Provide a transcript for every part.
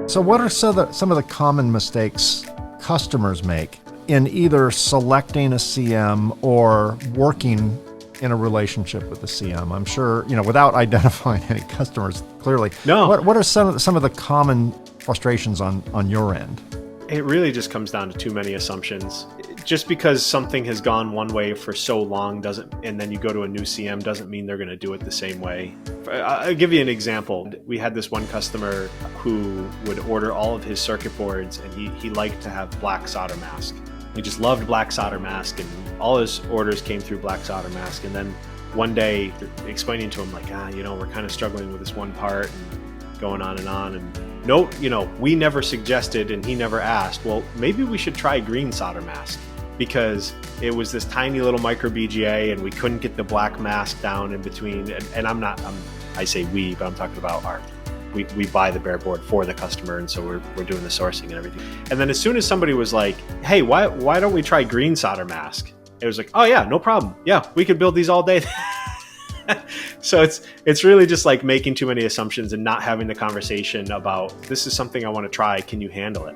So what are some of the common mistakes customers make in either selecting a CM or working in a relationship with the CM? I'm sure, without identifying any customers clearly, No. What are some of the common frustrations on your end? It really just comes down to too many assumptions. Just because something has gone one way for so long and then you go to a new CM doesn't mean they're going to do it the same way. I'll give you an example. We had this one customer who would order all of his circuit boards, and he liked to have black solder mask. He just loved black solder mask, and all his orders came through black solder mask. And then one day explaining to him like, we're kind of struggling with this one part and going on. And no, we never suggested and he never asked, well, maybe we should try green solder mask, because it was this tiny little micro BGA and we couldn't get the black mask down in between. And I say we, but I'm talking about we buy the bare board for the customer. And so we're doing the sourcing and everything. And then as soon as somebody was like, hey, why don't we try green solder mask? It was like, oh yeah, no problem. Yeah, we could build these all day. So it's really just like making too many assumptions and not having the conversation about, this is something I want to try. Can you handle it?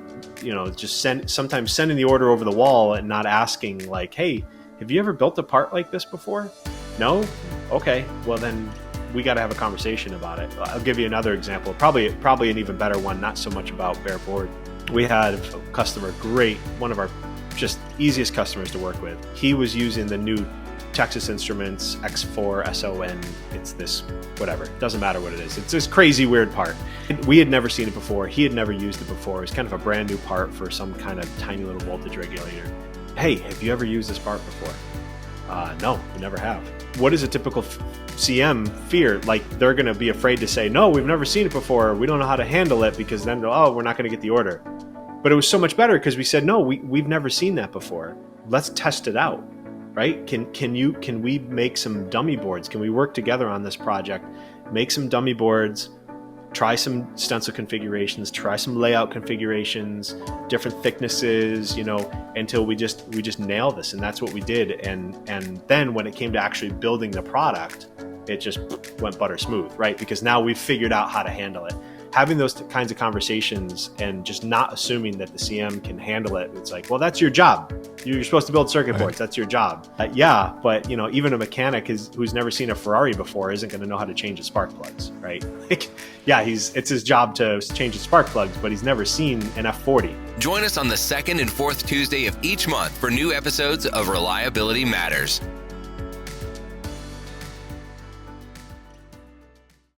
Just sometimes sending the order over the wall and not asking like, hey, have you ever built a part like this before? No? Okay. Well, then we got to have a conversation about it. I'll give you another example, probably an even better one, not so much about bare board. We had a customer, one of our just easiest customers to work with. He was using the new Texas Instruments X4 SON. It's this, whatever, doesn't matter what it is. It's this crazy weird part. We had never seen it before. He had never used it before. It was kind of a brand new part for some kind of tiny little voltage regulator. Hey, have you ever used this part before? No, we never have. What is a typical CM fear? Like, they're going to be afraid to say, no, we've never seen it before. We don't know how to handle it, because then, we're not going to get the order. But it was so much better because we said, no, we've never seen that before. Let's test it out. Right? Can we make some dummy boards? Can we work together on this project? Make some dummy boards, try some stencil configurations, try some layout configurations, different thicknesses, until we just nail this. And that's what we did. And then when it came to actually building the product, it just went butter smooth, right? Because now we've figured out how to handle it. Having those kinds of conversations and just not assuming that the CM can handle it. It's like, well, that's your job. You're supposed to build circuit boards. That's your job. Yeah, but even a mechanic who's never seen a Ferrari before isn't going to know how to change his spark plugs, right? It's his job to change his spark plugs, but he's never seen an F40. Join us on the second and fourth Tuesday of each month for new episodes of Reliability Matters.